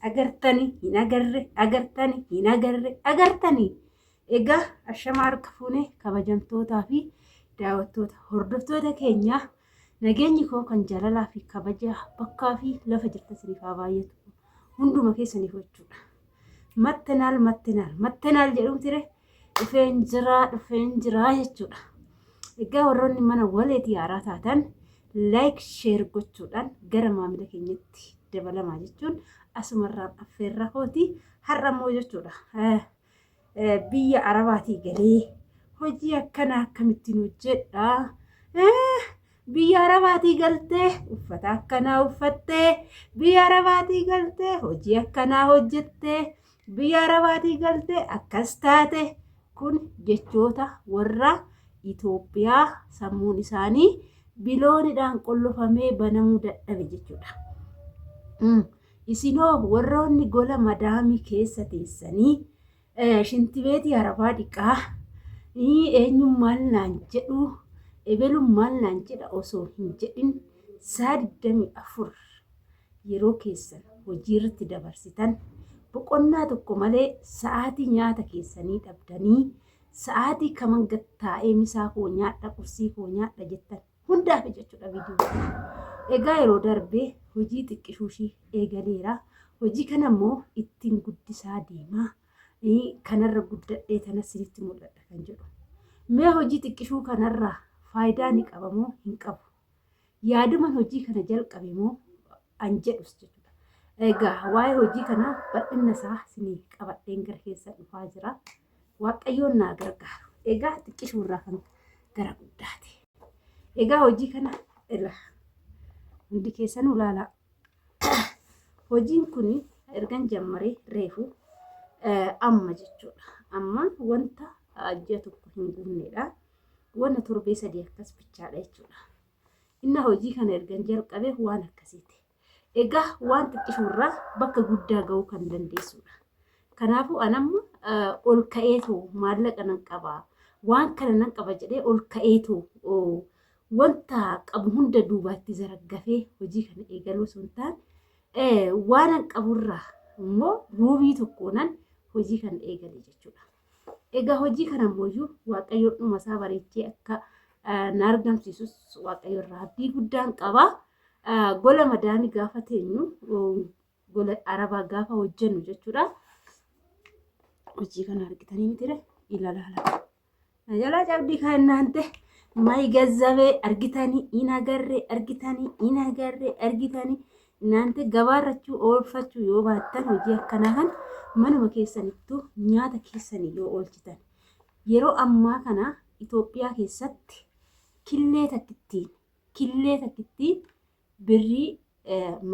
agartanii hin agarre agartanii hin agarre agartanii. Egaa ashama harka fuunee kabajamtootaa fi daawwattoota hordoftoota keenyaa nageenyi koo kan jaalalaa fi kabajaa bakkaa fi lafa jirtan siniif haa baay'atu hunduma keessaniif jechuudha. Mattenaal jedhuun tire dhufeen jiraa jechuudha. Egaa warroonni mana waleetii haaraa taatan laayik sheer gochuudhaan gara maamila keenyatti dabalamaa jechuun asumarraan affeerraa kooti har'a immoo jechuudha. Biyya Arabaatii galee hojii akkanaa akkamittiin hojjedha. Biyya Arabaatii galtee uffata akkanaa uffattee biyya Arabaatii galtee hojii akkanaa hojjettee biyya Arabaatii galtee akkas taate kun jechoota warra Itoophiyaa sammuun isaanii biloonidhaan qollofamee banamuu dadhabe jechuudha. Isinoo warroonni gola madaamii keessa teessanii shintibeetii Arabaa dhiqaa eenyummaan naan jedhu ebalummaan naan jedha osoo hin jedhin saa 24 yeroo keessan hojii irratti dabarsitan boqonnaa tokko malee sa'aatii nyaata keessanii dhabdanii sa'aatii kaman gattaa'ee misaa koo nyaadha qursii koo nyaadha jettan hundaaf jechuudha viidiyoo. Egaa yeroo darbee hojii xiqqishuushii eegaleera. Hojii kana immoo ittiin guddisaa deemaa. Kanarra guddadhee tana sinitti mul'adha kan jedhu. Mee hojii xiqqishuu kanarraa faayidaa ni qaba moo hin qabu? Yaaduman hojii kana jalqabe moo an jedhus jechuudha. Egaa waa'ee hojii kanaa bal'inna isaa sinii qabadheen gara keessa dhufaa jira. Waaqayyoon naa gargaaru. Egaa xiqqishuurraa kan gara guddaati. Egaa hojii kana hundi keessan ulaalaa. Hojiin kun ergan jammaree reefu amma jechuudha. Amma wanta ji'a tokko hin guunneedha. Wanta torbee 3 akkas bichaadha jechuudha. Inna hojii kana ergan jalqabe waan akkasiiti. Egaa waan xiqqishuurraa bakka guddaa ga'uu kan dandeessudha. Kanaafuu anamma ol ka'eetoo maallaqa nan qabaa. Waan kana nan qaba jedhee ol ka'eetoo wanta qabu hunda duubaatti zaraggafee hojii kana eegaluu sun taane waan an qaburraa immoo ruubii tokkoonan hojii kana eegale jechuudha. Egaa hojii kana immoo waaqayyoon dhuma isaa bareechee akka na argamsiisus waaqayyo irraa abdii guddaan qaba. Gola madaamii gaafa teenyu gola Arabaa gaafa hojjennu jechuudha. Hojii kana argitanii miti ilaalaa. Jalaa cabdii kan እናንተ ማይገዘበ argitanii in agarre argitanii in agarre argitanii እናንተ gabaarrachuu oolfachuu yoo baattan hojii akkanaa kan manuma keessanittuu nyaata keessanii yoo oolchitan yeroo ammaa kana Itoophiyaa keessatti killee takkittiin birrii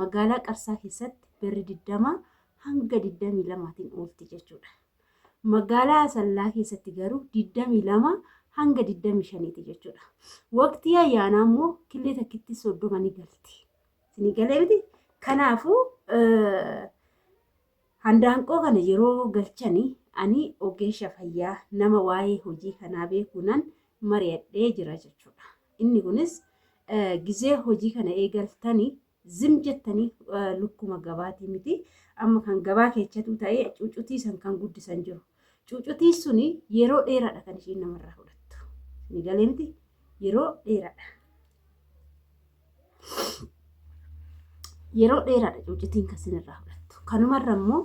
magaalaa Qarsaa keessatti birrii 20 hanga 22tiin oolti jechuudha. Magaalaa Asallaa keessatti garuu 22 hanga 25 jechuudha. Waqtii ayyaanaa immoo killee takkitti 30 ni galti. Ni galee miti. Kanaafuu handaanqoo kana yeroo galchanii ani ogeessa fayyaa nama waa'ee hojii kanaa beekuunan mari'adhee jira jechuudha. Inni kunis gizee hojii kana eegaltanii zim jettanii lukkuma gabaatii miti. Amma kan gabaa keessattuu ta'ee cuucutii san kan guddisan jiru. Cuucutii suni yeroo dheeraadha kan isheen namarraa fudhattu. Ni galee miti yeroo dheeraadha. Yeroo dheeraadha cuucutiin kan sinirraa fudhattu. Kanumarra immoo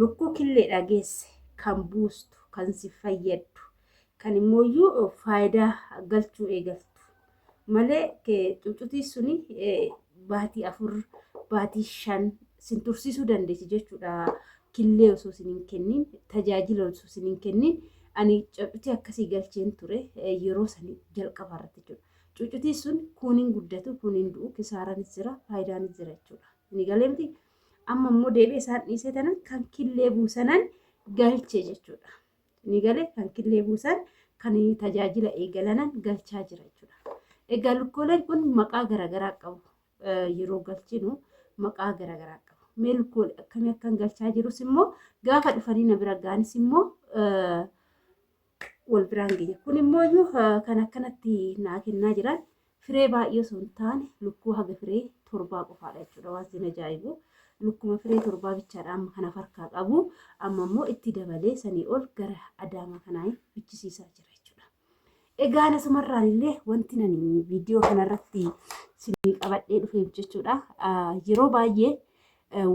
lukkuu killeedhaa geesse kan buustu kan si fayyaddu kan immoo faayidaa galchuu eegaltu malee cuucutii suni baatii 4 baatii 5 sin tursiisuu dandeessi jechuudha. Killee osoo sinin kennin tajaajila osoo sinin kennin ani cuucutii akkasii galcheen ture yeroo sanii jalqabarratti jechuudha. Cuucutii sun kuuniin guddatu kuuniin du'u kisaaraanis jira faayidaanis jira jechuudha. Ni galee miti amma immoo deebi'ee isaan dhiisee tanan kan killee buusanan galche jechuudha. Ni galee kan killee buusan kan tajaajila eegalanan galchaa jira jechuudha. Egaa lukkooleen kun maqaa garaagaraa qabu. Yeroo galchinu maqaa garaagaraa qabu. Mee lukkoolee akkamii akkan galchaa jirus immoo gaafa dhufanii na bira gaanis immoo wal biraan geenya. Kun immoo kan akkanatti naa kennaa jiran firee baay'ee osoo hin taane lukkuu haga firee 7 qofaadha jechuudha. Waan sin ajaa'ibu lukkuma firee torbaa bichaadha amma kana farkaa qabu. Amma immoo itti dabalee sanii ol gara Adaamaa kanaa bichisiisaa jira jechuudha. Egaa asumarraan illee wanti nani viidiyoo kanarratti sinii qabadhee dhufeef jechuudha. Yeroo baay'ee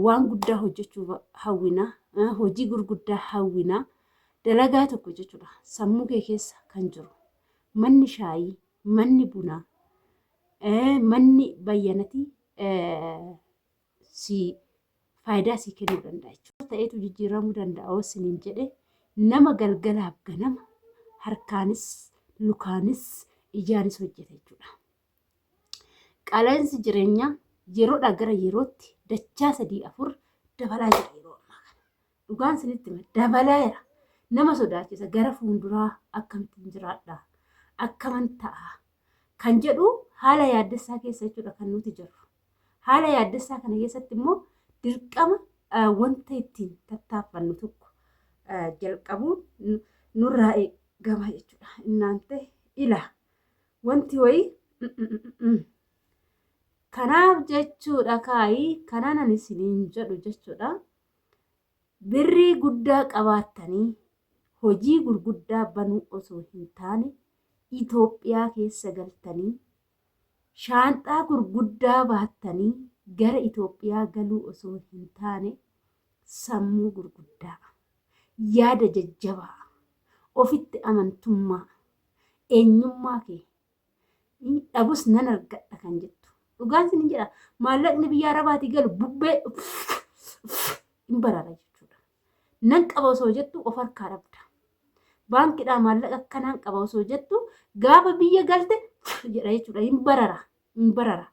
waan guddaa hojjechuu hawwina, hojii gurguddaa hawwina. Dalagaa tokko jechuudha sammuu kee keessa kan jiru manni shaayii, manni bunaa, manni bayyanatii si faayidaa si kennuu danda'a jechuudha. Ta'eetu jijjiiramuu danda'a osiniin jedhe nama galgalaaf ganama harkaanis lukaanis ijaanis hojjeta jechuudha. Qaala'insi jireenyaa yeroodhaa gara yerootti dachaa 3-4 dabalaa jira yeroo ammaa kana. Dhugaan isinitti dabalaa jira. Nama sodaachisa gara fuulduraa akkamittiin jiraadha akkaman ta'a kan jedhu haala yaaddessaa keessa jechuudha kan nuti jirru. Haala yaaddessaa kana keessatti immoo dirqama wanta ittiin tattaaffannu tokko jalqabuun nurraa eegama jechuudha. Inaante ila wanti wayii kanaaf jechuudha kaayii kanaan ani isiniin jedhu jechuudha. Birrii guddaa qabaattanii hojii gurguddaa banuu osoo hin taane Itoophiyaa keessa galtanii shaanxaa gurguddaa baattanii gara Itoophiyaa galuu osoo hin taane sammuu gurguddaa, yaada jajjabaa, ofitti amantummaa, eenyummaa kee dhabus nan argadha kan jettu. Dhugaan isin jedha maallaqni biyya Arabaatii galu bubbee hin barara jechuudha. Nan qaba osoo jettu of harkaa dhabda. Baankiidhaa maallaqa akkanaan qaba osoo jettu gaafa biyya galte jedha jechuudha. Hin barara.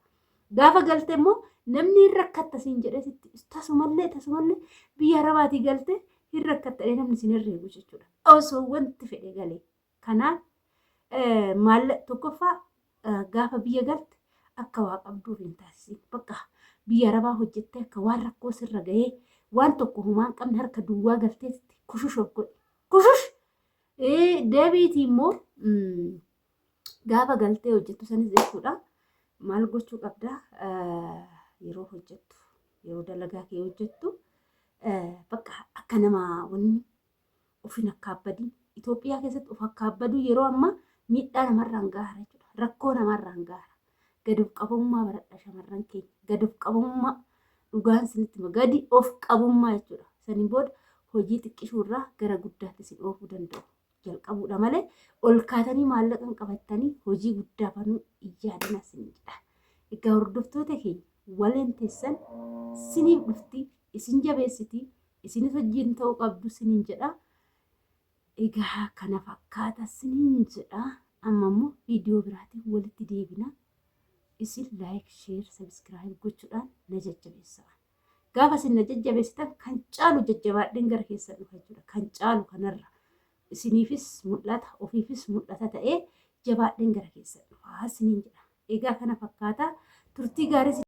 Gaafa galte immoo namni hin rakkatta siin jedhee tasumallee biyya Arabaatii galte hin rakkatta namni siin herreegu jechuudha. Osoo wanti fedhe galee. Kanaaf maallaqa tokkoffaa gaafa biyya galte akka waa qabduuf hin taasisin. Bakka biyya Arabaa hojjettee akka waan rakkoo sirra gahee waan tokko humaan qabne harka duwwaa galteetti kushush of godhe. Kushush! Deebiitii immoo gaafa galtee hojjettu sanis jechuudha. Maal gochuu qabda yeroo hojjettu, yeroo dalagaa kee hojjettu bakka akka nama wanni ofin akka abbadii Itoophiyaa keessatti of akka abbaduu yeroo ammaa miidhaa namarraan gaara jechuudha. Rakkoo namarraan gaara. Gadi of qabummaa baradha shamarran keenya. Gadi of qabummaa dhugaan isinitti gadi of qabummaa jechuudha. Saniin booda hojii xiqqishuurraa gara guddaatti si dhoofuu danda'u. Jalqabuudha malee ol kaatanii maallaqan qabatanii hojii guddaa banuu iyyaadina isin jedha. Egaa hordoftoota keenya waliin teessan isiniif dhufti, isin jabeessiti, isinis hojiin ta'uu qabdu isiniin jedha. Egaa kana fakkaata isiniin jedha. Amma immoo viidiyoo biraatiin walitti deebina. Isin like, share, subscribe gochuudhaan na jajjabeessaa. Gaafa isin na jajjabeessitan kan caalu jajjabaadheen gara keessan dhufa jechuudha. Kan caalu kanarra. Isiniifis mul'ata, ofiifis mul'ata ta'ee jabaadheen gara keessan dhufaa isiniin jedha. Egaa kana fakkaata turtii gaarii